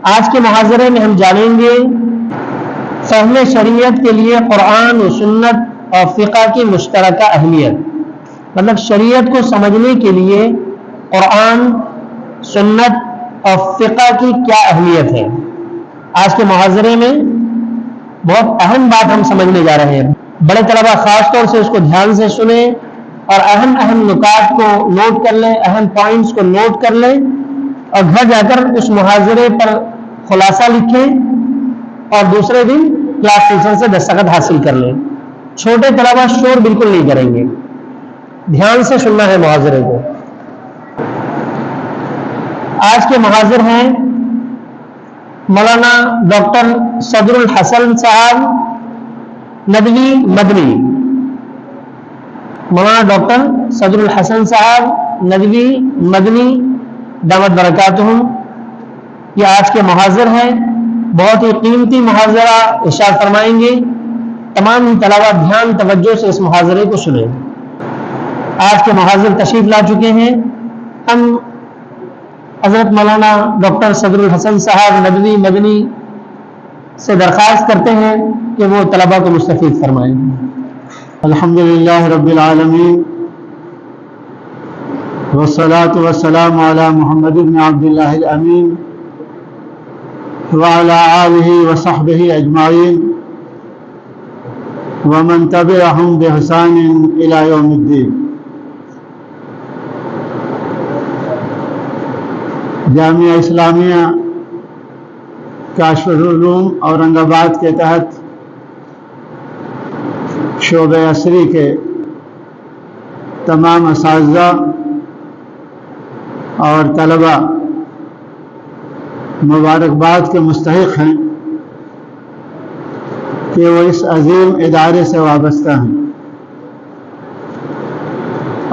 آج کے محاضرے میں ہم جانیں گے فہم شریعت کے لیے قرآن و سنت اور فقہ کی مشترکہ اہمیت، مطلب شریعت کو سمجھنے کے لیے قرآن، سنت اور فقہ کی کیا اہمیت ہے۔ آج کے محاضرے میں بہت اہم بات ہم سمجھنے جا رہے ہیں۔ بڑے طلبہ خاص طور سے اس کو دھیان سے سنیں اور اہم نکات کو نوٹ کر لیں، اہم پوائنٹس کو نوٹ کر لیں اور گھر جا کر اس محاضرے پر خلاصہ لکھیں اور دوسرے دن کلاس ٹیچر سے دستخط حاصل کر لیں۔ چھوٹے طلبہ شور بالکل نہیں کریں گے، دھیان سے سننا ہے محاضرے کو۔ آج کے محاضر ہیں مولانا ڈاکٹر صدر الحسن صاحب ندوی مدنی۔ مولانا ڈاکٹر صدر الحسن صاحب ندوی مدنی دامت برکاتہم، یہ آج کے محاضر ہیں۔ بہت ہی قیمتی محاضرہ ارشاد فرمائیں گے۔ تمام طلبہ دھیان توجہ سے اس محاضرے کو سنیں۔ آج کے محاضر تشریف لا چکے ہیں۔ ہم حضرت مولانا ڈاکٹر صدر الحسن صاحب ندوی مدنی سے درخواست کرتے ہیں کہ وہ طلبہ کو مستفید فرمائیں۔ الحمدللہ رب العالمین والصلاة والسلام علی محمد بن عبداللہ الامین وعلی آلہ وصحبہ اجمعین ومن تبعہم بإحسان الی یوم الدین۔ جامعہ اسلامیہ کاشف العلوم اورنگ آباد کے تحت شعبہ عصری کے تمام اساتذہ اور طلبہ مبارکباد کے مستحق ہیں کہ وہ اس عظیم ادارے سے وابستہ ہیں،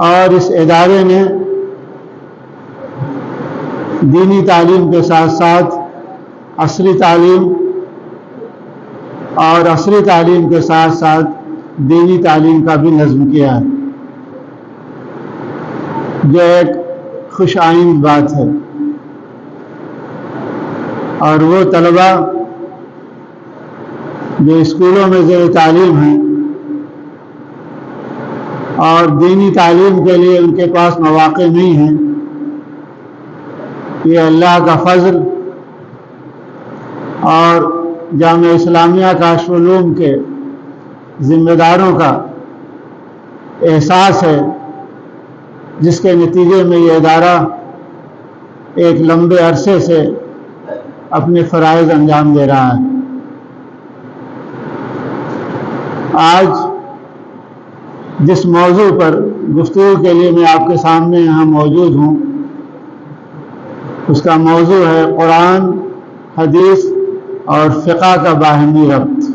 اور اس ادارے نے دینی تعلیم کے ساتھ ساتھ عصری تعلیم اور عصری تعلیم کے ساتھ ساتھ دینی تعلیم کا بھی نظم کیا ہے، جو ایک خوش آئند بات ہے۔ اور وہ طلبہ جو اسکولوں میں زیر تعلیم ہیں اور دینی تعلیم کے لیے ان کے پاس مواقع نہیں ہیں، یہ اللہ کا فضل اور جامعہ اسلامیہ کاشف العلوم کے ذمہ داروں کا احساس ہے، جس کے نتیجے میں یہ ادارہ ایک لمبے عرصے سے اپنے فرائض انجام دے رہا ہے۔ آج جس موضوع پر گفتگو کے لیے میں آپ کے سامنے یہاں موجود ہوں، اس کا موضوع ہے قرآن، حدیث اور فقہ کا باہمی ربط۔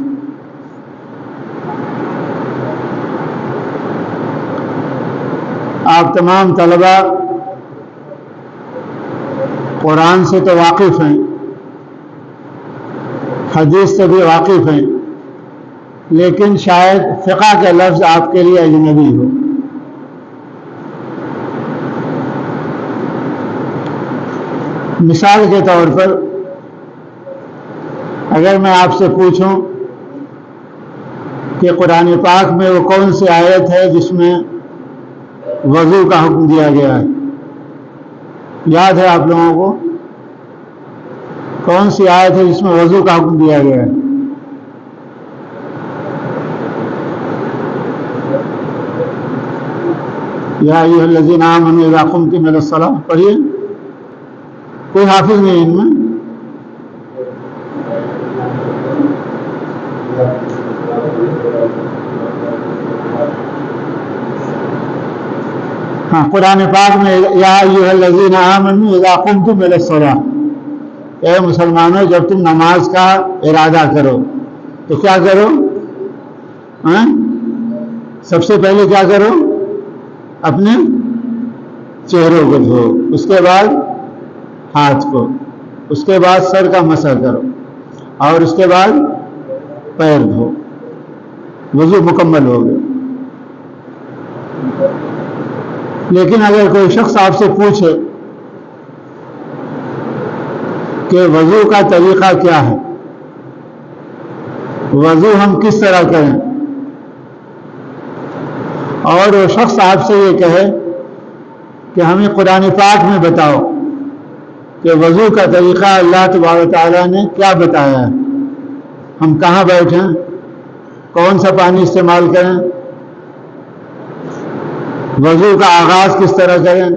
آپ تمام طلبہ قرآن سے تو واقف ہیں، حدیث سے بھی واقف ہیں، لیکن شاید فقہ کا لفظ آپ کے لیے اجنبی ہو۔ مثال کے طور پر اگر میں آپ سے پوچھوں کہ قرآن پاک میں وہ کون سی آیت ہے جس میں وضو کا حکم دیا گیا ہے، یاد ہے آپ لوگوں کو؟ کون سی آیت ہے جس میں وضو کا حکم دیا گیا ہے؟ یا ایھا الذین آمنوا اذا قمتم الی الصلاۃ، پڑھیے۔ کوئی حافظ نہیں ان میں؟ ہاں، قرآن پاک میں یا ایھا الذین آمنوا اذا قمتم الی الصلاۃ، اے مسلمانوں جب تم نماز کا ارادہ کرو تو کیا کرو؟ سب سے پہلے کیا کرو؟ اپنے چہروں کو دھو، اس کے بعد ہاتھ کو، اس کے بعد سر کا مسح کرو، اور اس کے بعد پیر دھو، وضو مکمل ہو گیا۔ لیکن اگر کوئی شخص آپ سے پوچھے کہ وضو کا طریقہ کیا ہے، وضو ہم کس طرح کریں. اور وہ شخص آپ سے یہ کہے کہ ہمیں قرآن پاک میں بتاؤ کہ وضو کا طریقہ اللہ تبارک و تعالیٰ نے کیا بتایا ہے، ہم کہاں بیٹھیں، کون سا پانی استعمال کریں، وضو کا آغاز کس طرح کریں،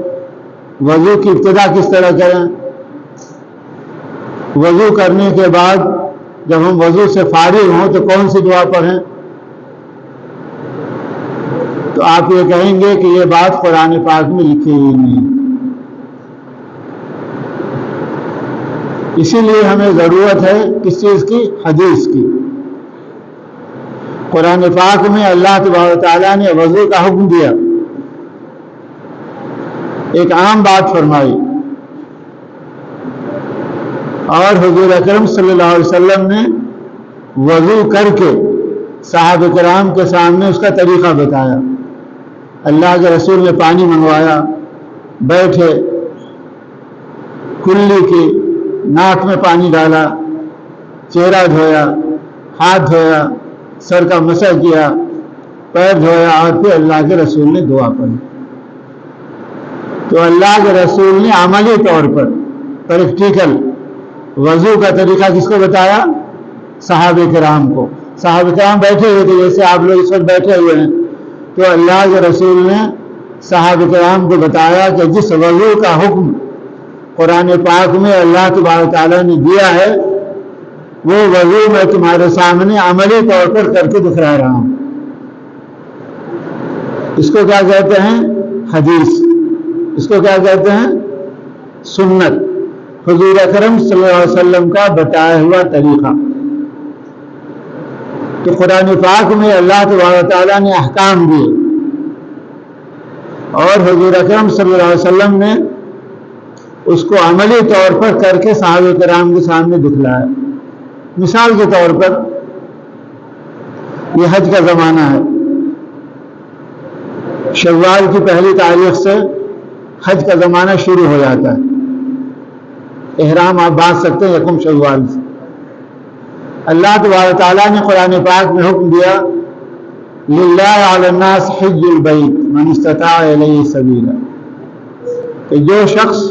وضو کی ابتدا کس طرح کریں، وضو کرنے کے بعد جب ہم وضو سے فارغ ہوں تو کون سی دعا پڑھیں. تو آپ یہ کہیں گے کہ یہ بات قرآن پاک میں لکھی ہوئی نہیں ہے. اسی لیے ہمیں ضرورت ہے کس چیز کی، حدیث کی. قرآن پاک میں اللہ تبارک و تعالیٰ نے وضو کا حکم دیا، ایک عام بات فرمائی، اور حضور اکرم صلی اللہ علیہ وسلم نے وضو کر کے صحابہ کرام کے سامنے اس کا طریقہ بتایا. اللہ کے رسول نے پانی منگوایا، بیٹھے، کلی کی، ناک میں پانی ڈالا، چہرہ دھویا، ہاتھ دھویا، سر کا مسح کیا، پیر دھویا، اور پھر اللہ کے رسول نے دعا پڑھی. تو اللہ کے رسول نے عملی طور پر پریکٹیکل وضو کا طریقہ کس کو بتایا؟ صحابہ کرام کو. صحابہ کرام بیٹھے ہوئے تھے جیسے آپ لوگ اس وقت بیٹھے ہوئے ہیں، تو اللہ کے رسول نے صحابہ کرام کو بتایا کہ جس وضو کا حکم قرآن پاک میں اللہ تبارک تعالیٰ نے دیا ہے، وہ وضو میں تمہارے سامنے عملی طور پر کر کے دکھلا رہا ہوں. اس کو کیا کہتے ہیں؟ حدیث. اس کو کیا کہتے ہیں؟ سنت. حضور اکرم صلی اللہ علیہ وسلم کا بتایا ہوا طریقہ. تو قرآن پاک میں اللہ تبارک تعالیٰ نے احکام دیے، اور حضور اکرم صلی اللہ علیہ وسلم نے اس کو عملی طور پر کر کے صحابہ کرام کے سامنے دکھلایا. مثال کے طور پر یہ حج کا زمانہ ہے، شوال کی پہلی تاریخ سے حج کا زمانہ شروع ہو جاتا ہے. احرام آپ باندھ سکتے ہیں یکم شوال سے. اللہ تبارک تعالیٰ نے قرآن پاک میں حکم دیا، للہ علی الناس حج البیت من استطاع الیہ سبیلا، کہ جو شخص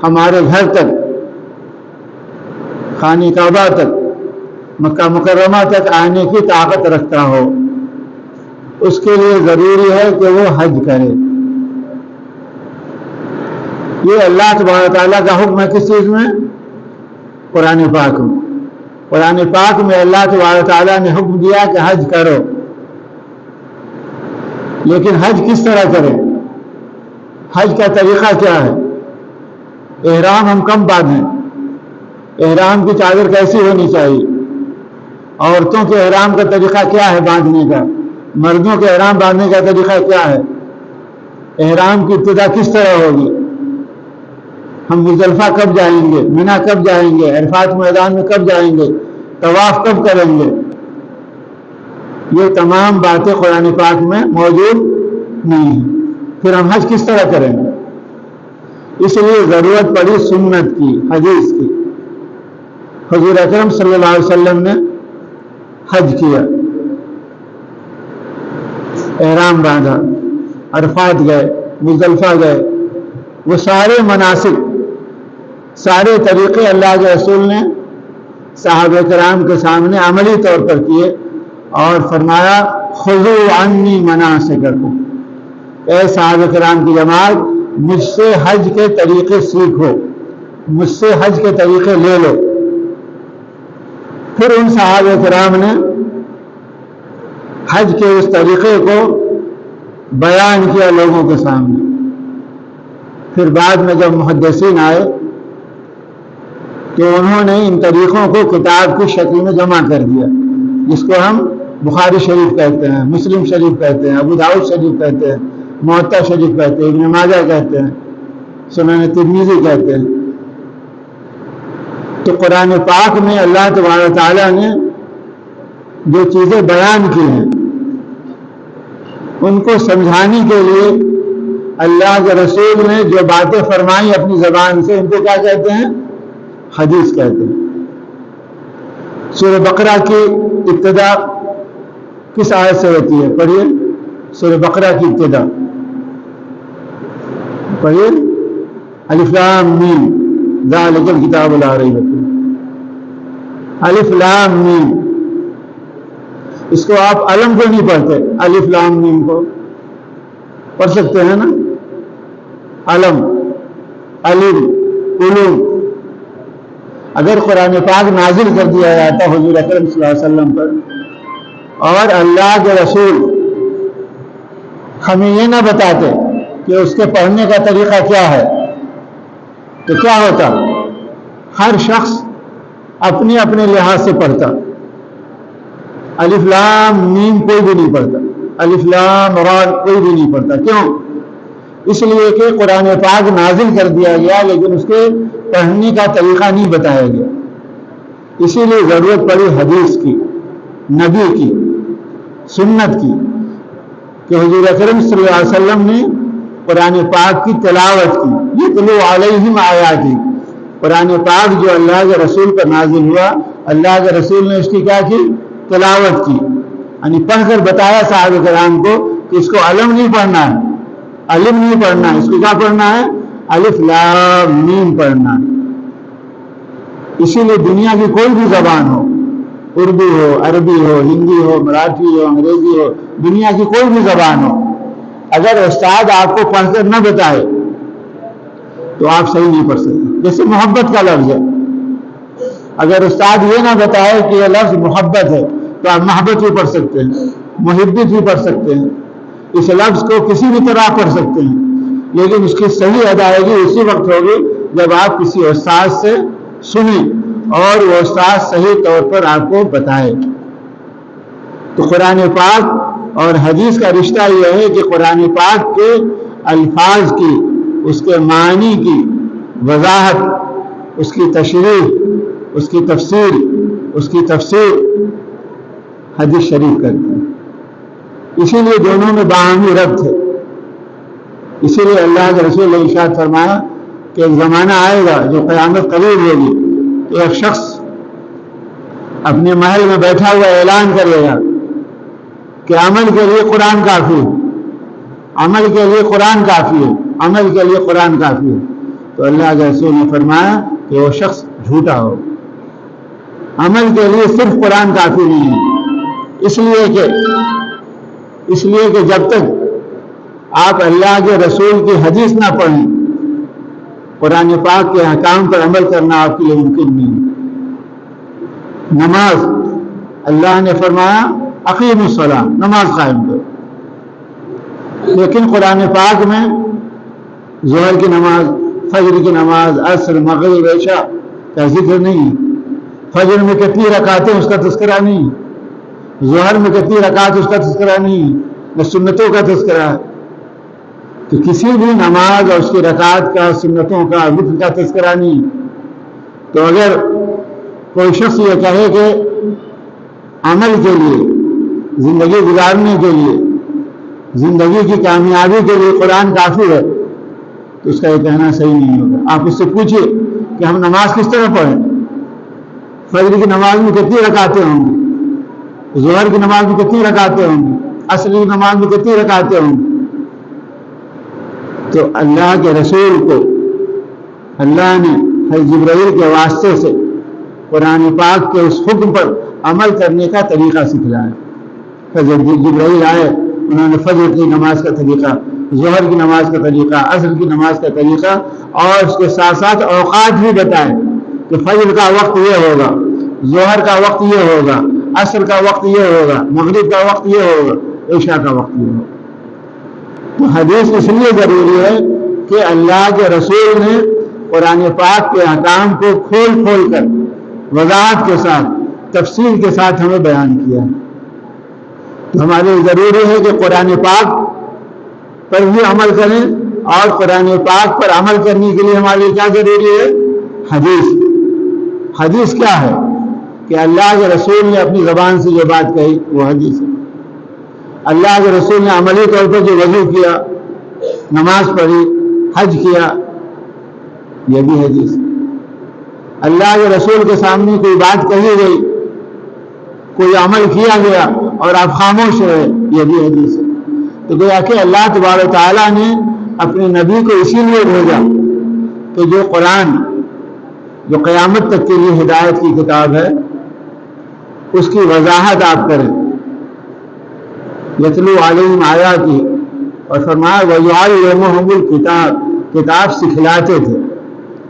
ہمارے گھر تک، خانہ کعبہ تک، مکہ مکرمہ تک آنے کی طاقت رکھتا ہو، اس کے لیے ضروری ہے کہ وہ حج کرے. یہ اللہ تبارک تعالیٰ کا حکم ہے کس چیز میں؟ قرآن پاک میں. قرآن پاک میں اللہ تبارک تعالیٰ نے حکم دیا کہ حج کرو. لیکن حج کس طرح کریں؟ حج کا طریقہ کیا ہے؟ احرام ہم کم باندھیں، احرام کی چادر کیسی ہونی چاہیے، عورتوں کے احرام کا طریقہ کیا ہے باندھنے کا، مردوں کے احرام باندھنے کا طریقہ کیا ہے، احرام کی ابتدا کس طرح ہوگی، ہم مزدلفہ کب جائیں گے، منی کب جائیں گے، عرفات میدان میں کب جائیں گے، طواف کب کریں گے. یہ تمام باتیں قرآن پاک میں موجود نہیں ہیں. پھر ہم حج کس طرح کریں گے؟ اس لیے ضرورت پڑی سنت کی، حدیث کی. حضور اکرم صلی اللہ علیہ وسلم نے حج کیا، احرام باندھا، عرفات گئے، مزدلفہ گئے. وہ سارے مناسک، سارے طریقے اللہ کے رسول نے صحابہ کرام کے سامنے عملی طور پر کیے، اور فرمایا خذوا عنی مناسککم، اے صحابہ کرام کی جماعت، مجھ سے حج کے طریقے سیکھو، مجھ سے حج کے طریقے لے لو. پھر ان صحابہ کرام نے حج کے اس طریقے کو بیان کیا لوگوں کے سامنے. پھر بعد میں جب محدثین آئے تو انہوں نے ان طریقوں کو کتاب کی شکل میں جمع کر دیا، جس کو ہم بخاری شریف کہتے ہیں، مسلم شریف کہتے ہیں، ابو داؤد شریف کہتے ہیں، موطا شریف کہتے ہیں، ابن ماجہ کہتے ہیں، سنن ترمذی کہتے ہیں. تو قرآن پاک میں اللہ تبارک تعالیٰ نے جو چیزیں بیان کی ہیں، ان کو سمجھانے کے لیے اللہ کے رسول نے جو باتیں فرمائی اپنی زبان سے، ان کو کیا کہتے ہیں؟ حدیث کہتے ہیں۔ سورہ بقرہ کی ابتدا کس آیت سے ہوتی ہے؟ پڑھیے سورہ بقرہ کی ابتدا پڑھیے، الف لام میم ذالک الکتاب لا ریب فیہ، الف لام میم۔ اس کو آپ علم کو نہیں پڑھتے، الف لام میم کو پڑھ سکتے ہیں نا؟ علم، علم، علوم۔ اگر قرآن پاک نازل کر دیا جاتا حضور اکرم صلی اللہ علیہ وسلم پر اور اللہ کے رسول ہمیں یہ نہ بتاتے کہ اس کے پڑھنے کا طریقہ کیا ہے، تو کیا ہوتا؟ ہر شخص اپنے اپنے لحاظ سے پڑھتا، الف لام میم کوئی بھی نہیں پڑھتا، الف لام را کوئی بھی نہیں پڑھتا۔ کیوں؟ اس لیے کہ قرآن پاک نازل کر دیا گیا لیکن اس کے پڑھنے کا طریقہ نہیں بتایا گیا۔ اسی لیے ضرورت پڑی حدیث کی، نبی کی، سنت کی، کہ حضور اکرم صلی اللہ علیہ وسلم نے قرآن پاک کی تلاوت کی، یتلو علیہم آیاتی۔ قرآن پاک جو اللہ کے رسول پر نازل ہوا، اللہ کے رسول نے اس کی کیا کی؟ تلاوت کی، یعنی پڑھ کر بتایا صحابہ کرام کو کہ اس کو علم نہیں پڑھنا ہے، علم نہیں پڑھنا ہے، اس کو کیا پڑھنا ہے؟ الف لام میم پڑھنا ہے۔ اسی لیے دنیا کی کوئی بھی زبان ہو، اردو ہو، عربی ہو، ہندی ہو، مراٹھی ہو، انگریزی ہو، دنیا کی کوئی بھی زبان ہو، اگر استاد آپ کو پڑھ کر نہ بتائے تو آپ صحیح نہیں پڑھ سکتے۔ جیسے محبت کا لفظ ہے، اگر استاد یہ نہ بتائے کہ یہ لفظ محبت ہے تو آپ محبت بھی پڑھ سکتے ہیں، محبت بھی پڑھ سکتے ہیں، اس لفظ کو کسی بھی طرح پڑھ سکتے ہیں، لیکن اس کی صحیح ادائیگی اسی وقت ہوگی جب آپ کسی استاد سے سنیں اور وہ استاد صحیح طور پر آپ کو بتائے۔ تو قرآن پاک اور حدیث کا رشتہ یہ ہے کہ قرآن پاک کے الفاظ کی، اس کے معنی کی وضاحت، اس کی تشریح، اس کی تفسیر، اس کی تفسیر حدیث شریف کرتی ہے۔ اسی لیے دونوں میں باہمی ربط ہے۔ اسی لیے اللہ کے رسول نے ارشاد فرمایا کہ ایک زمانہ آئے گا جو قیامت قریب ہوگی، تو ایک شخص اپنے محل میں بیٹھا ہوا اعلان کرے گا کہ عمل کے لیے قرآن کافی ہے، عمل کے لیے قرآن کافی ہے، عمل کے لیے قرآن کافی ہے۔ تو اللہ کے رسول نے فرمایا کہ وہ شخص جھوٹا ہو، عمل کے لیے صرف قرآن کافی نہیں ہے۔ اس لیے کہ جب تک آپ اللہ کے رسول کی حدیث نہ پڑھیں، قرآن پاک کے احکام پر عمل کرنا آپ کے لیے ممکن نہیں ہے۔ نماز، اللہ نے فرمایا اقیم الصلاۃ، نماز قائم کرو، لیکن قرآن پاک میں ظہر کی نماز، فجر کی نماز، عصر، مغرب، عشاء کا ذکر نہیں ہے۔ فجر میں کتنی رکعتیں اس کا تذکرہ نہیں ہے، ظہر میں کتنی رکعت اس کا تذکرہ نہیں ہے، نہ سنتوں کا تذکرہ ہے۔ تو کسی بھی نماز اور اس کی رکعت کا، سنتوں کا، وتر کا تذکرہ نہیں۔ تو اگر کوئی شخص یہ کہے کہ عمل کے لیے، زندگی گزارنے کے لیے، زندگی کی کامیابی کے لیے قرآن کافی ہے، تو اس کا یہ کہنا صحیح نہیں ہوگا۔ آپ اس سے پوچھئے کہ ہم نماز کس طرح پڑھیں، فجر کی نماز میں کتنی رکعتیں ہوں گی، ظہر کی نماز میں کتنی رکعتیں ہوں گی، عصر کی نماز میں کتنی رکعتیں ہوں گی؟ تو اللہ کے رسول کو اللہ نے حضرت جبرائیل کے واسطے سے قرآن پاک کے اس حکم پر عمل کرنے کا طریقہ سکھلایا۔ حضرت جبرائیل آئے، انہوں نے فجر کی نماز کا طریقہ، ظہر کی نماز کا طریقہ، عصر کی نماز کا طریقہ، اور اس کے ساتھ ساتھ اوقات بھی بتائے کہ فجر کا وقت یہ ہوگا، ظہر کا وقت یہ ہوگا، عصر کا وقت یہ ہوگا، مغرب کا وقت یہ ہوگا، عشاء کا وقت یہ ہوگا۔ تو حدیث اس لیے ضروری ہے کہ اللہ کے رسول نے قرآن پاک کے احکام کو کھول کھول کر وضاحت کے ساتھ، تفصیل کے ساتھ ہمیں بیان کیا ہے۔ تو ہمارے لیے ضروری ہے کہ قرآن پاک پر بھی عمل کریں، اور قرآن پاک پر عمل کرنے کے لیے ہمارے لیے کیا ضروری ہے؟ حدیث۔ حدیث کیا ہے؟ کہ اللہ کے رسول نے اپنی زبان سے یہ بات کہی، وہ حدیث ہے۔ اللہ کے رسول نے عملی طور پر جو وضو کیا، نماز پڑھی، حج کیا، یہ بھی حدیث ہے۔ اللہ کے رسول کے سامنے کوئی بات کہی گئی، کوئی عمل کیا گیا اور آپ خاموش رہے، یہ بھی حدیث ہے۔ تو گویا کہ اللہ تبارک و تعالیٰ نے اپنے نبی کو اسی لیے بھیجا کہ جو قرآن، جو قیامت تک کے لیے ہدایت کی کتاب ہے، اس کی وضاحت آپ کریں۔ یتلو علیہم آیاتی، اور فرمایا وَيُعَلِّمُهُمُ الْكِتَابَ، کتاب سکھلاتے تھے،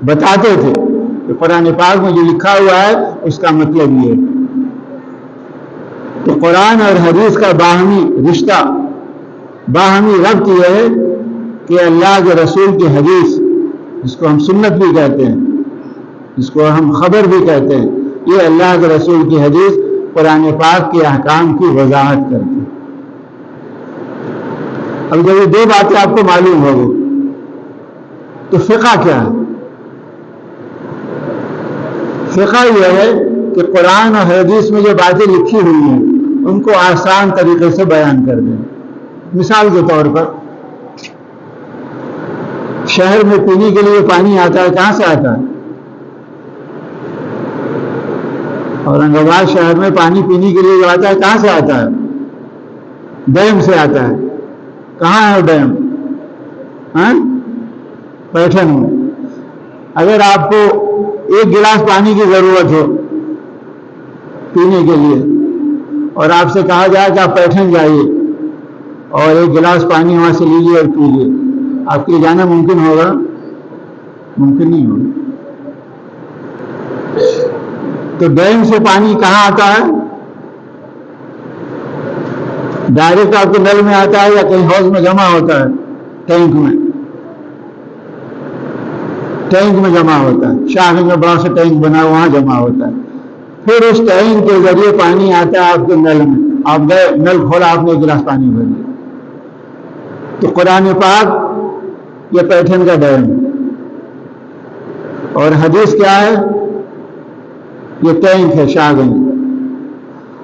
بتاتے تھے کہ قرآن پاک میں جو لکھا ہوا ہے اس کا مطلب یہ ہے۔ تو قرآن اور حدیث کا باہمی رشتہ، باہمی ربط یہ ہے کہ اللہ کے رسول کی حدیث، جس کو ہم سنت بھی کہتے ہیں، جس کو ہم خبر بھی کہتے ہیں، یہ اللہ کے رسول کی حدیث قرآن پاک کے احکام کی وضاحت کرتی ہے۔ اب جب یہ دو باتیں آپ کو معلوم ہوگی تو فقہ کیا ہے؟ فقہ یہ ہے کہ قرآن اور حدیث میں جو باتیں لکھی ہوئی ہیں ان کو آسان طریقے سے بیان کر دیں۔ مثال کے طور پر شہر میں پینے کے لیے پانی آتا ہے، کہاں سے آتا ہے؟ اورنگ آباد شہر میں پانی پینے کے لیے جو آتا ہے کہاں سے آتا ہے؟ ڈیم سے آتا ہے۔ کہاں ہے ڈیم؟ پیٹھن میں۔ اگر آپ کو ایک گلاس پانی کی ضرورت ہو پینے کے لیے اور آپ سے کہا جائے کہ آپ پیٹھن جائیے اور ایک گلاس پانی وہاں سے لیجیے اور پیجیے، آپ کے لیے جانا ممکن ہوگا؟ ممکن نہیں ہوگا۔ تو ڈیم سے پانی کہاں آتا ہے؟ ڈائریکٹ آپ کے نل میں آتا ہے یا کہیں حوض میں جمع ہوتا ہے؟ ٹینک میں، ٹینک میں جمع ہوتا ہے، شاہگنج میں بڑا سا ٹینک بنا وہاں جمع ہوتا ہے۔ پھر اس ٹینک کے ذریعے پانی آتا ہے آپ کے نل میں، آپ گئے نل کھولا، آپ نے ایک گلاس پانی بھر لیا۔ تو قرآن پاک یہ پیٹھن کا ڈیم ہے، اور حدیث کیا ہے؟ یہ ٹینک ہے شاہگنج،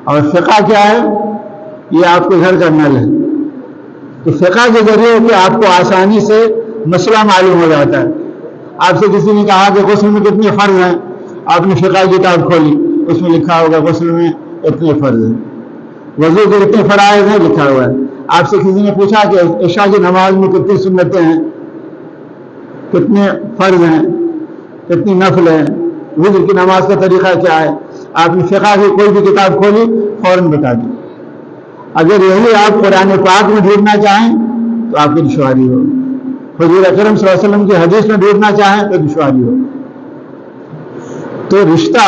اور فقہ کیا ہے؟ یہ آپ کے گھر کا نل ہے۔ تو فقہ کے ذریعے کہ آپ کو آسانی سے مسئلہ معلوم ہو جاتا ہے۔ آپ سے کسی نے کہا کہ غسل میں کتنے فرض ہیں، آپ نے فقہ کی کتاب کھولی، اس میں لکھا ہوگا غسل میں اتنے فرض ہیں، وضو کے کتنے فرائض ہیں لکھا ہوا ہے۔ آپ سے کسی نے پوچھا کہ عشاء کی نماز میں کتنی سنتیں ہیں، کتنے فرض ہیں، کتنی نفل ہیں، وضو کی نماز کا طریقہ کیا ہے، آپ نے فقہ کی کوئی بھی کتاب کھولی فوراً بتا دی۔ اگر یہی آپ قرآن پاک میں ڈھونڈنا چاہیں تو آپ کی دشواری ہوگی، حضور اکرم صلی اللہ علیہ وسلم کی حدیث میں ڈھونڈنا چاہیں تو دشواری ہوگی۔ تو رشتہ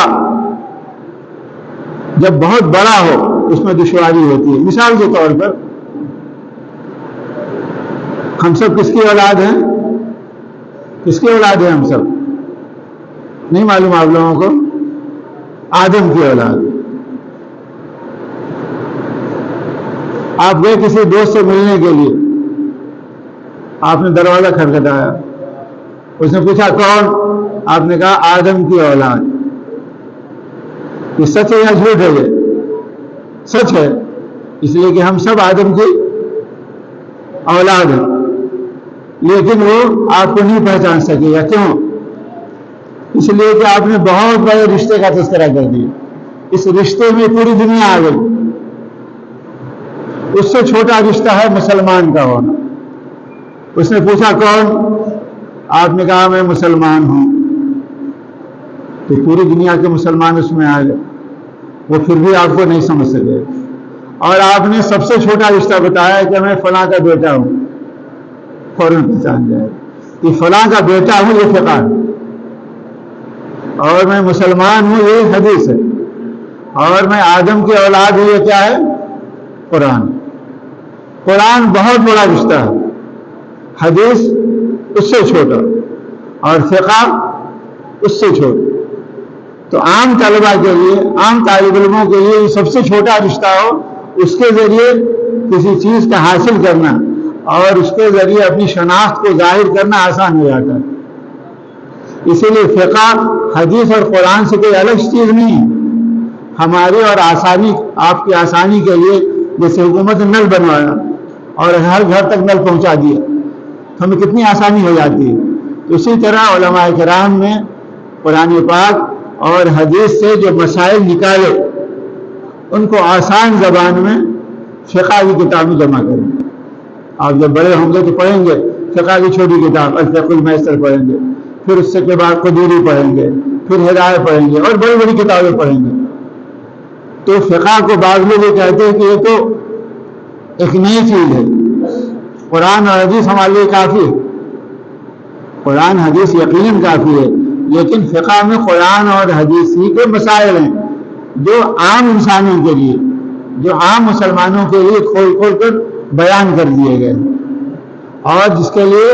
جب بہت بڑا ہو اس میں دشواری ہوتی ہے۔ مثال کے طور پر ہم سب کس کی اولاد ہیں؟ کس کی اولاد ہیں ہم سب؟ نہیں معلوم آپ لوگوں کو؟ آدم کی اولاد۔ آپ گئے کسی دوست سے ملنے کے لیے، آپ نے دروازہ کھٹکھٹایا، اس نے پوچھا کون؟ آپ نے کہا آدم کی اولاد۔ یہ سچ ہے یا جھوٹ ہے؟ یہ سچ ہے، اس لیے کہ ہم سب آدم کی اولاد ہیں، لیکن وہ آپ کو نہیں پہچان سکے گا۔ کیوں؟ اس لیے کہ آپ نے بہت بڑے رشتے کا تذکرہ کر دیا، اس رشتے میں پوری دنیا آ گئی۔ اس سے چھوٹا رشتہ ہے مسلمان کا ہونا۔ اس نے پوچھا کون؟ آپ نے کہا میں مسلمان ہوں، تو پوری دنیا کے مسلمان اس میں آ گئے، وہ پھر بھی آپ کو نہیں سمجھ سکے۔ اور آپ نے سب سے چھوٹا رشتہ بتایا کہ میں فلاں کا بیٹا ہوں، فوراً پہچان جائے کہ فلاں کا بیٹا ہوں، یہ فقہ ہے، اور میں مسلمان ہوں، یہ حدیث ہے، اور میں آدم کی اولاد ہوں، یہ کیا ہے؟ قرآن۔ قرآن بہت بڑا رشتہ ہے، حدیث اس سے چھوٹا، اور فقہ اس سے چھوٹا۔ تو عام طلبہ کے لیے، عام طالب علموں کے لیے یہ سب سے چھوٹا رشتہ ہو، اس کے ذریعے کسی چیز کا حاصل کرنا اور اس کے ذریعے اپنی شناخت کو ظاہر کرنا آسان ہو جاتا ہے۔ اسی لیے فقہ حدیث اور قرآن سے کوئی الگ چیز نہیں ہے، ہماری اور آسانی، آپ کی آسانی کے لیے جیسے حکومت نے نل بنوایا اور ہر گھر تک نل پہنچا دیا، ہمیں کتنی آسانی ہو جاتی ہے۔ تو اسی طرح علماء کرام نے قرآن پاک اور حدیث سے جو مسائل نکالے ان کو آسان زبان میں فقہ کی کتاب میں جمع کریں. آپ جب بڑے ہوں گے تو پڑھیں گے فقہ کی چھوٹی کتاب الفقہ المیسر پڑھیں گے، پھر اس سے کے بعد قدوری پڑھیں گے، پھر ہدایہ پڑھیں گے اور بڑی بڑی کتابیں پڑھیں گے. تو فقہ کو بعض لوگ یہ کہتے ہیں کہ یہ تو ایک نئی چیز ہے، قرآن اور حدیث ہمارے لیے کافی ہے. قرآن حدیث یقیناً کافی ہے، لیکن فقہ میں قرآن اور حدیث ہی کے مسائل ہیں جو عام انسانوں کے لیے، جو عام مسلمانوں کے لیے کھول کھول کر بیان کر دیے گئے، اور جس کے لیے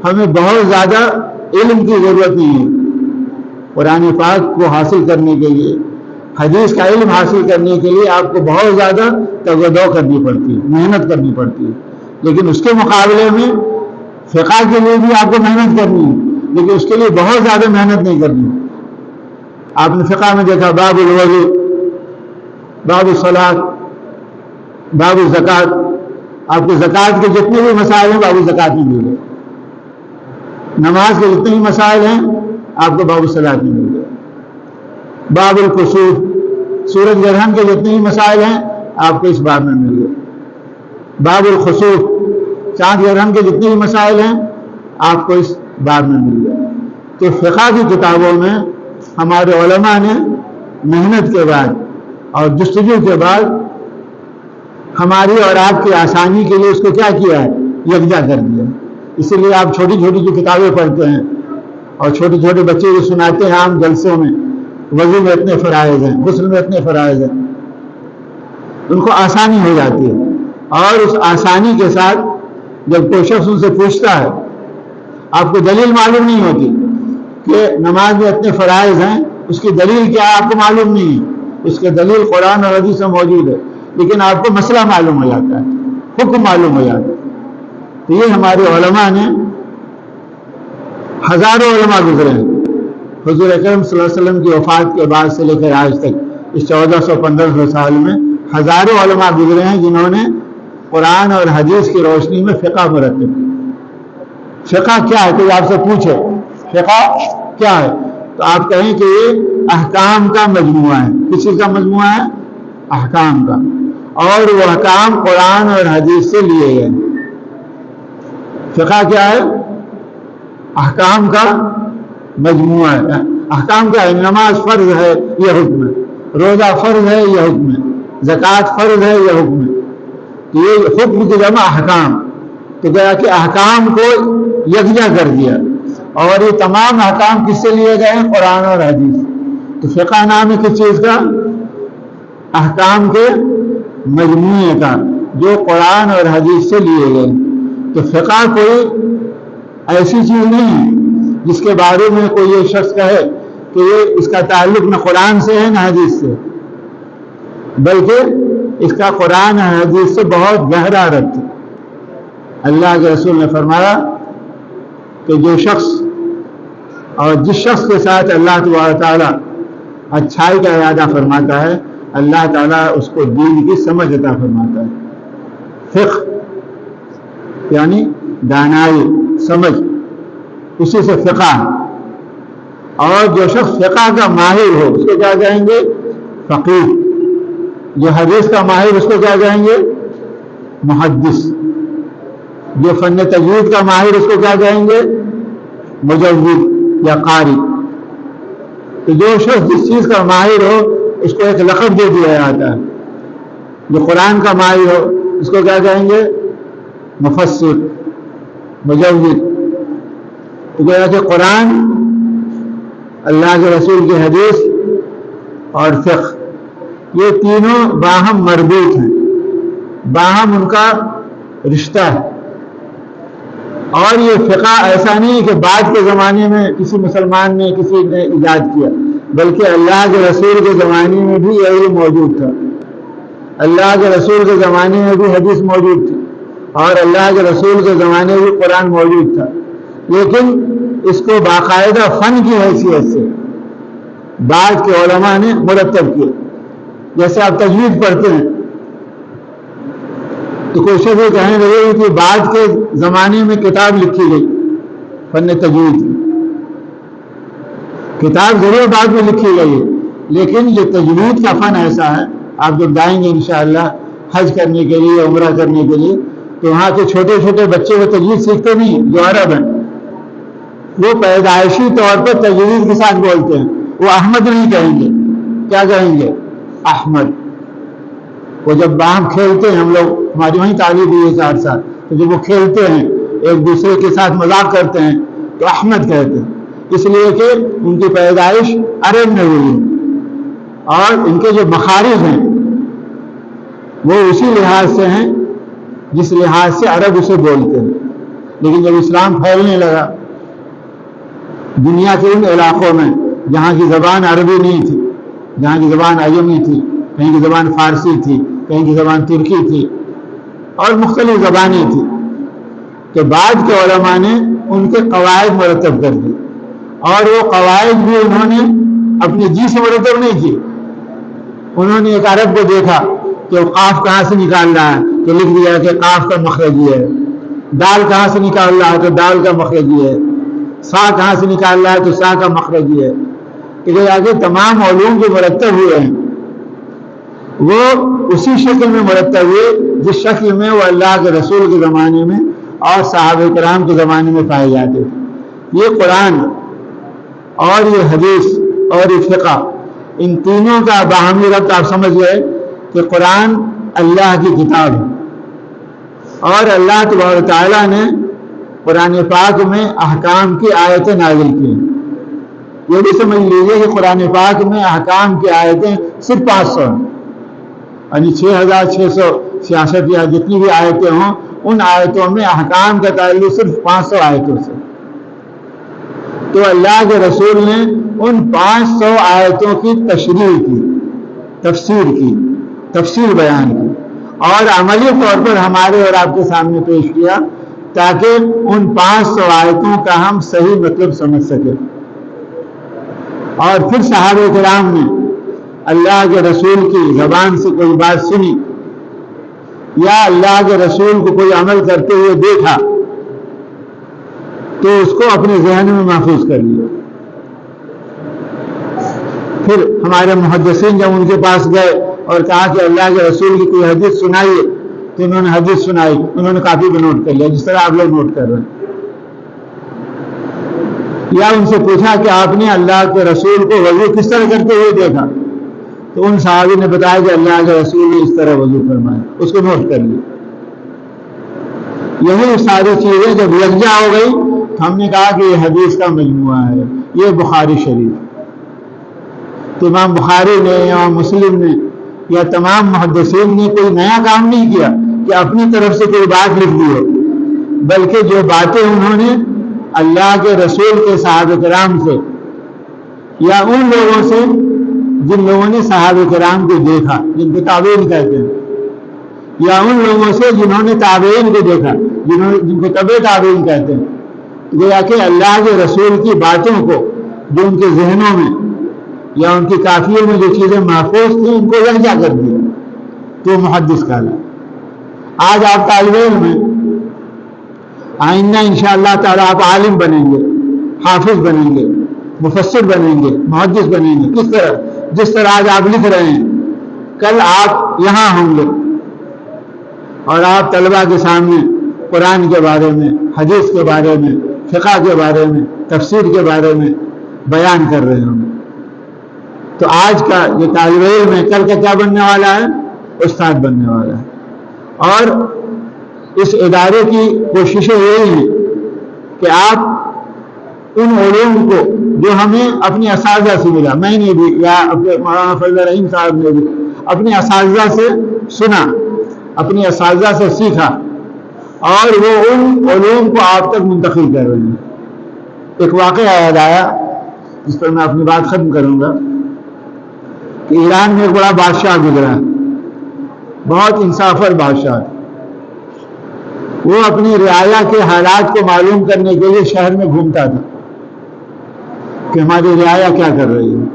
ہمیں بہت زیادہ علم کی ضرورت نہیں ہے. قرآن پاک کو حاصل کرنے کے لیے، حدیث کا علم حاصل کرنے کے لیے آپ کو بہت زیادہ تگودو کرنی پڑتی ہے، محنت کرنی پڑتی ہے. لیکن اس کے مقابلے میں فقہ کے لیے بھی آپ کو محنت کرنی ہے، لیکن اس کے لیے بہت زیادہ محنت نہیں کرنی. آپ نے فقہ میں دیکھا باب الوضو، باب الصلاۃ، باب الزکات. آپ کو زکات کے جتنے بھی مسائل ہیں باب الزکات میں مل گئے. نماز کے جتنے بھی مسائل ہیں آپ کو باب الصلاۃ میں مل گئے. باب الکسوف، سورج گرہن کے جتنے بھی مسائل ہیں آپ کو اس باب میں مل گئے. باب الخسوف، چاند گرہن کے جتنے بھی مسائل ہیں آپ کو اس باب میں مل گئے. تو فقہ کی کتابوں میں ہمارے علماء نے محنت کے بعد اور جستجو کے بعد ہماری اور آپ کی آسانی کے لیے اس کو کیا کیا ہے، یکجا کر دیا. اسی لیے آپ چھوٹی چھوٹی جو کتابیں پڑھتے ہیں اور چھوٹے چھوٹے بچے جو سناتے ہیں عام جلسوں میں، وضو میں اتنے فرائض ہیں، غسل میں اتنے فرائض ہیں، ان کو آسانی ہو جاتی ہے. اور اس آسانی کے ساتھ جب کوئی شخص ان سے پوچھتا ہے، آپ کو دلیل معلوم نہیں ہوتی کہ نماز میں اتنے فرائض ہیں، اس کی دلیل کیا ہے آپ کو معلوم نہیں ہے. اس کے دلیل قرآن اور حدیث میں موجود ہے، لیکن آپ کو مسئلہ معلوم ہو جاتا ہے، حکم معلوم ہو جاتا ہے. تو یہ ہمارے علماء نے، ہزاروں علماء گزرے ہیں. حضور اکرم صلی اللہ علیہ وسلم کی وفات کے بعد سے لے کر آج تک اس 1400-1500 سال میں ہزاروں علماء گزرے ہیں جنہوں نے قرآن اور حدیث کی روشنی میں فقہ مرتب کی. فقہ کیا ہے؟ کوئی آپ سے پوچھے فقہ کیا ہے تو آپ کہیں کہ یہ احکام کا مجموعہ ہے. کسی کا مجموعہ ہے؟ احکام کا. اور وہ احکام قرآن اور حدیث سے لیے گئے. فقہ کیا ہے؟ احکام کا مجموعہ ہے. احکام کا ہے، نماز فرض ہے یہ حکم ہے، روزہ فرض ہے یہ حکم ہے، زکوٰۃ فرض ہے یہ حکم ہے. تو یہ حکم کی جمع احکام. تو گیا کہ احکام کو یکجا کر دیا، اور یہ تمام احکام کس سے لیے گئے ہیں؟ قرآن اور حدیث. تو فقہ نام ہے کس چیز کا؟ احکام کے مجموعے کا، جو قرآن اور حدیث سے لیے گئے. تو فقہ کوئی ایسی چیز نہیں ہے جس کے بارے میں کوئی یہ شخص کہے کہ یہ اس کا تعلق نہ قرآن سے ہے نہ حدیث سے، بلکہ اس کا قرآن اور حدیث سے بہت گہرا ربط ہے. اللہ کے رسول نے فرمایا کہ جو شخص اور جس شخص کے ساتھ اللہ تبارک تعالیٰ اچھائی کا ارادہ فرماتا ہے، اللہ تعالیٰ اس کو دین کی سمجھ عطا فرماتا ہے. فقہ یعنی دانائی، سمجھ، اسی سے فقہ. اور جو شخص فقہ کا ماہر ہو اس کو کیا کہیں گے؟ فقیہ. جو حدیث کا ماہر اس کو کیا کہیں گے؟ محدث. جو فن تجوید کا ماہر اس کو کیا کہیں گے؟ مجود یا قاری. تو جو شخص جس چیز کا ماہر ہو اس کو ایک لقب دے دیا جاتا ہے. جو قرآن کا ماہر ہو اس کو کیا کہیں گے؟ مفسر، مجود. تو کہا کہ قرآن، اللہ کے رسول کی حدیث اور فقہ، یہ تینوں باہم مربوط ہیں، باہم ان کا رشتہ ہے. اور یہ فقہ ایسا نہیں کہ بعد کے زمانے میں کسی مسلمان نے کسی نے ایجاد کیا، بلکہ اللہ کے رسول کے زمانے میں بھی یہ علم موجود تھا. اللہ کے رسول کے زمانے میں بھی حدیث موجود تھی، اور اللہ کے رسول کے زمانے میں بھی قرآن موجود تھا. لیکن اس کو باقاعدہ فن کی حیثیت سے بعد کے علماء نے مرتب کیا. جیسے آپ تجوید پڑھتے ہیں تو کوئی شخص یہ کہنے لگے کہ بعد کے زمانے میں کتاب لکھی گئی فن تجوید کی، کتاب ضرور بعد میں لکھی گئی ہے، لیکن یہ تجوید کا فن ایسا ہے، آپ جب جائیں گے انشاءاللہ حج کرنے کے لیے، عمرہ کرنے کے لیے، تو وہاں کے چھوٹے چھوٹے بچے وہ تجوید سیکھتے نہیں جو عرب ہیں، وہ پیدائشی طور پر تجوید کے ساتھ بولتے ہیں، وہ احمد نہیں کہیں گے، کیا کہیں گے؟ احمد۔ وہ جب باہم کھیلتے ہیں، ہم لوگ ہماری وہیں تعلیم ہوئی ہے 4 سال، تو جب وہ کھیلتے ہیں ایک دوسرے کے ساتھ مذاق کرتے ہیں تو احمد کہتے ہیں، اس لیے کہ ان کی پیدائش عرب میں ہوئی ہے اور ان کے جو مخارج ہیں وہ اسی لحاظ سے ہیں جس لحاظ سے عرب اسے بولتے ہیں۔ لیکن جب اسلام پھیلنے لگا دنیا کے ان علاقوں میں جہاں کی زبان عربی نہیں تھی، جہاں کی زبان عجمی تھی، کہیں کی زبان فارسی تھی، کہیں کی زبان ترکی تھی اور مختلف زبانیں تھیں، کہ بعد کے علماء نے ان کے قواعد مرتب کر دی، اور وہ قواعد بھی انہوں نے اپنے جی سے مرتب نہیں کی۔ انہوں نے ایک عرب کو دیکھا کہ وہ قاف کہاں سے نکال رہا ہے تو لکھ دیا کہ قاف کا مخرج یہ ہے، دال کہاں سے نکال رہا ہے تو دال کا مخرج یہ ہے، سا کہاں سے نکال رہا ہے تو سا کا مخرج یہ ہے۔ کہ آگے تمام علوم جو مرتب ہوئے ہیں وہ اسی شکل میں مرتب ہوئے جس شکل میں وہ اللہ کے رسول کے زمانے میں اور صحابہ کرام کے زمانے میں پائے جاتے تھے۔ یہ قرآن اور یہ حدیث اور یہ فقہ، ان تینوں کا باہمی ربط آپ سمجھ گئے کہ قرآن اللہ کی کتاب ہے، اور اللہ تبارک و تعالیٰ نے قرآن پاک میں احکام کی آیتیں نازل کی ہیں۔ یہ بھی سمجھ لیجیے کہ قرآن پاک میں احکام کی آیتیں صرف 500 ہیں، یعنی 6666 یا جتنی بھی آیتیں ہوں ان آیتوں میں احکام کا تعلق صرف 500 آیتوں سے۔ تو اللہ کے رسول نے ان 500 آیتوں کی تشریح کی، تفسیر کی، تفسیر بیان کی اور عملی طور پر ہمارے اور آپ کے سامنے پیش کیا تاکہ ان 500 آیتوں کا ہم صحیح مطلب سمجھ سکیں۔ اور پھر صحابہ کرام نے اللہ کے رسول کی زبان سے کوئی بات سنی یا اللہ کے رسول کو کوئی عمل کرتے ہوئے دیکھا تو اس کو اپنے ذہن میں محفوظ کر لیا۔ پھر ہمارے محدثین جب ان کے پاس گئے اور کہا کہ اللہ کے رسول کی کوئی حدیث سنائیے تو انہوں نے حدیث سنائی، انہوں نے کاپی پہ نوٹ کر لیا جس طرح آپ لوگ نوٹ کر رہے ہیں۔ یا ان سے پوچھا کہ آپ نے اللہ کے رسول کو وضو کس طرح کرتے ہوئے دیکھا تو ان صحابی نے بتایا کہ اللہ کے رسول نے اس طرح وضو فرمایا، اس کو نوٹ کر لیا۔ یہی ساری چیزیں جب یکجا ہو گئی تو ہم نے کہا کہ یہ حدیث کا مجموعہ ہے، یہ بخاری شریف۔ تو امام بخاری نے، امام مسلم نے یا تمام محدثین نے کوئی نیا کام نہیں کیا کہ اپنی طرف سے کوئی بات لکھ دی ہو، بلکہ جو باتیں انہوں نے اللہ کے رسول کے صحابہ کرام سے یا ان لوگوں سے جن لوگوں نے صحابہ کرام کو دیکھا، جن کو تابعین کہتے ہیں، یا ان لوگوں سے جنہوں نے تابعین کو دیکھا، جن کو تبع تابعین کہتے ہیں، گویا کہ اللہ کے رسول کی باتوں کو جو ان کے ذہنوں میں یا ان کی کافیوں میں جو چیزیں محفوظ تھیں ان کو یکجا کر دیا تو محدث کہلا۔ آج آپ طالب علم ہیں، آئندہ انشاءاللہ تعالی آپ عالم بنیں گے، حافظ بنیں گے، مفسر بنیں گے، محدث بنیں گے۔ کس طرح؟ جس طرح آج آپ لکھ رہے ہیں کل آپ یہاں ہوں گے اور آپ طلباء کے سامنے قرآن کے بارے میں، حدیث کے بارے میں، فقہ کے بارے میں، تفسیر کے بارے میں بیان کر رہے ہوں گے۔ تو آج کا جو طالب علم ہے کل کا کیا بننے والا ہے؟ استاد بننے والا ہے۔ اور اس ادارے کی کوششیں یہی ہیں کہ آپ ان علوم کو جو ہمیں اپنے اساتذہ سے ملا، میں نے بھی یا اپنے مولانا فضل الرحیم صاحب نے بھی اپنے اساتذہ سے سنا، اپنے اساتذہ سے سیکھا، اور وہ ان علوم کو آپ تک منتقل کر رہے ہیں۔ ایک واقعہ یاد آیا جس پر میں اپنی بات ختم کروں گا کہ ایران میں ایک بڑا بادشاہ گزرا، بہت انصاف بادشاہ۔ وہ اپنی رعایا کے حالات کو معلوم کرنے کے لیے شہر میں گھومتا تھا کہ ہماری رعایا کیا کر رہی ہے،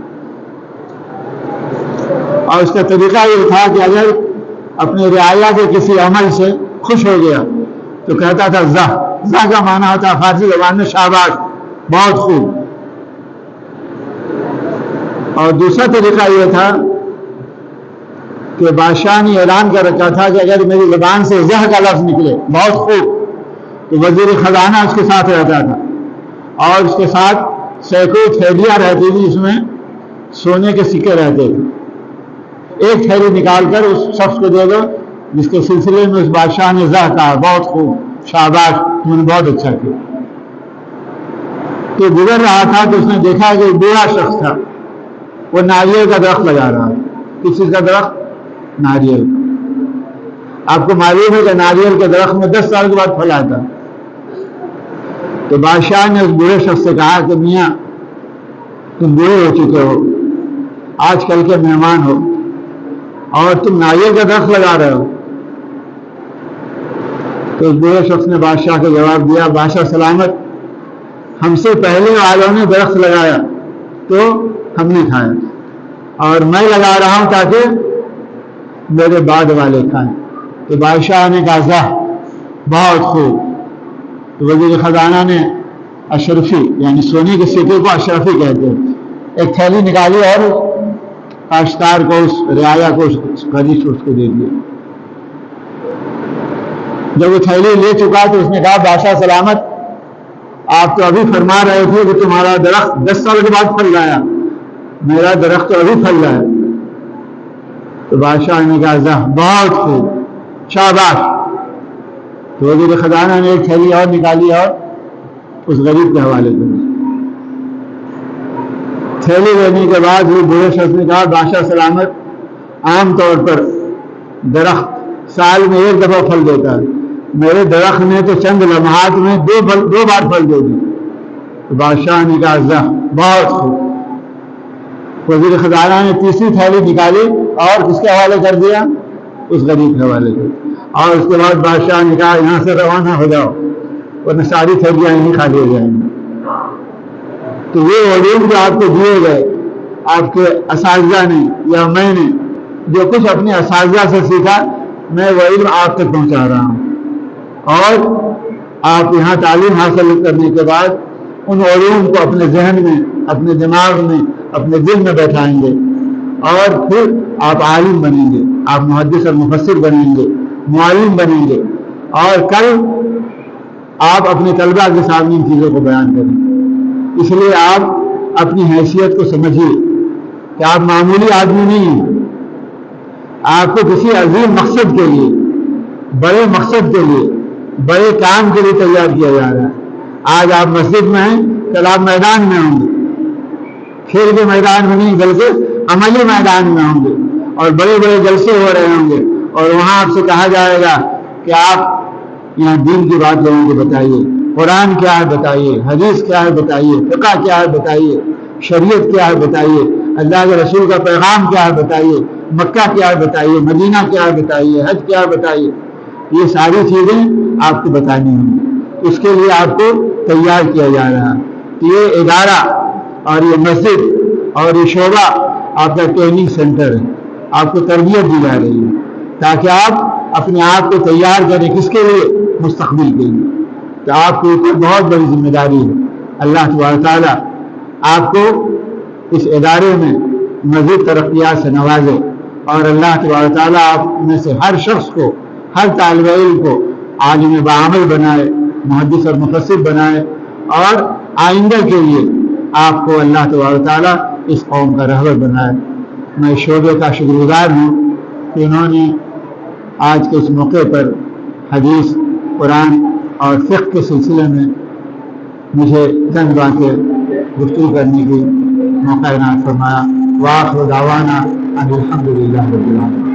اور اس کا طریقہ یہ تھا کہ اگر اپنے رعایا کے کسی عمل سے خوش ہو گیا تو کہتا تھا زہ کا معنی ہوتا ہے فارسی زبان میں شاباش، بہت خوب۔ اور دوسرا طریقہ یہ تھا کہ بادشاہ نے اعلان کر رکھا تھا کہ اگر میری زبان سے زہ کا لفظ نکلے بہت خوب، تو وزیر خزانہ اس کے ساتھ رہتا تھا، اور اس کے ساتھ سینکڑوں تھیلیاں رہتی تھی جس میں سونے کے سکے رہتے تھے، ایک تھیلی نکال کر اس شخص کو دے دو جس کے سلسلے میں اس بادشاہ نے زہ کہا، بہت خوب، شاباش، تم نے بہت اچھا کیا۔ تو گزر رہا تھا تو اس نے دیکھا کہ ایک بوڑھا شخص تھا، وہ ناریل کا درخت لگا رہا تھا۔ کس چیز کا درخت؟ ناریل۔ آپ کو معلوم ہے کہ ناریل کے درخت میں 10 سال کے بعد پھل آتا۔ تو بادشاہ نے اس بوڑھے شخص سے کہا کہ میاں تم بوڑھے ہو چکے ہو، آج کل کے مہمان ہو، اور تم ناریل کا درخت لگا رہے ہو۔ تو اس بوڑھے شخص نے بادشاہ کو جواب دیا، بادشاہ سلامت، ہم سے پہلے والوں نے درخت لگایا تو ہم نے کھایا، اور میں لگا رہا ہوں تاکہ میرے بعد والے کھائیں۔ تو بادشاہ نے کہا زہ، بہت خوب۔ تو وزیر خزانہ نے اشرفی یعنی سونے کے سکے کو اشرفی کہتے ہیں، ایک تھیلی نکالی اور کاشتکار کو، اس رعایا کو، اس غریب کو دے دیا۔ جب وہ تھیلی لے چکا تو اس نے کہا بادشاہ سلامت، آپ تو ابھی فرما رہے تھے کہ تمہارا درخت 10 سال کے بعد پھل رہا ہے، میرا درخت تو ابھی پھل رہا ہے۔ تو بادشاہ نے کہا زہ، بہت خوب، شاباش۔ تو وزیر خزانہ نے ایک تھیلی اور نکالی اور اس غریب کے حوالے کر دی۔ تھیلی لینے کے بعد وہ بوڑھے شخص نے کہا بادشاہ سلامت، عام طور پر درخت سال میں ایک دفعہ پھل دیتا ہے، میرے درخت نے تو چند لمحات میں دو بار پھل دے دی۔ تو بادشاہ نے کہا زہ، بہت خوب۔ وزیر خزانہ نے تیسری تھیلی نکالی اور کس کے حوالے کر دیا؟ اس غریب کے حوالے کر دیا، اور اس کے بعد بادشاہ نے کہا یہاں سے روانہ ہو جاؤ ورنہ ساری تھیلیاں یہیں خالی ہو جائیں گی۔ تو وہ علوم جو آپ کو دیے گئے آپ کے اساتذہ نے یا میں نے جو کچھ اپنے اساتذہ سے سیکھا، میں وہ علم آپ تک پہنچا رہا ہوں، اور آپ یہاں تعلیم حاصل کرنے کے بعد ان علوم کو اپنے ذہن میں، اپنے دماغ میں، اپنے دل میں بیٹھائیں گے، اور پھر آپ عالم بنیں گے، آپ محدث اور مفسر بنیں گے، معلم بنیں گے، اور کل آپ اپنے طلباء کے سامنے ان چیزوں کو بیان کریں گے۔ اس لیے آپ اپنی حیثیت کو سمجھیے کہ آپ معمولی آدمی نہیں ہیں، آپ کو کسی عظیم مقصد کے لیے، بڑے مقصد کے لیے، بڑے کام کے لیے تیار کیا جا رہا ہے۔ آج آپ مسجد میں ہیں، کل آپ میدان میں ہوں گے، کھیل کے میدان میں نہیں بلکہ عملی میدان میں ہوں گے، اور بڑے بڑے جلسے ہو رہے ہوں گے، اور وہاں آپ سے کہا جائے گا کہ آپ یہاں دین کی بات لوگوں کو بتائیے، قرآن کیا ہے بتائیے، حدیث کیا ہے بتائیے، فقہ کیا ہے بتائیے، شریعت کیا ہے بتائیے، اللہ کے رسول کا پیغام کیا ہے بتائیے، مکہ کیا ہے بتائیے، مدینہ کیا ہے بتائیے، حج کیا ہے بتائیے۔ یہ ساری چیزیں آپ کو بتانی ہوں گی، اس کے لیے آپ کو تیار کیا جا رہا ہے۔ یہ ادارہ اور یہ مسجد اور یہ شعبہ آپ کا ٹریننگ سینٹر ہے، آپ کو تربیت دی جا رہی ہے تاکہ آپ اپنے آپ کو تیار کریں، کس کے لیے؟ مستقبل کے لیے۔ تو آپ کے اوپر بہت بڑی ذمہ داری ہے۔ اللہ تبارک تعالیٰ آپ کو اس ادارے میں مزید ترقیات سے نوازے، اور اللہ تبارک تعالیٰ آپ میں سے ہر شخص کو، ہر طالب علم کو عالم بعمل بنائے، محدث اور مفسر بنائے، اور آئندہ کے لیے آپ کو اللہ تبارک تعالیٰ اس قوم کا رہبر بنائے۔ میں شعبے کا شکر گزار ہوں کہ انہوں نے آج کے اس موقع پر حدیث، قرآن اور فقہ کے سلسلے میں مجھے چند باتیں گفتگو کرنے کی موقع عنایت فرمایا۔ وآخر دعوانا ان الحمد للہ رب العالمین۔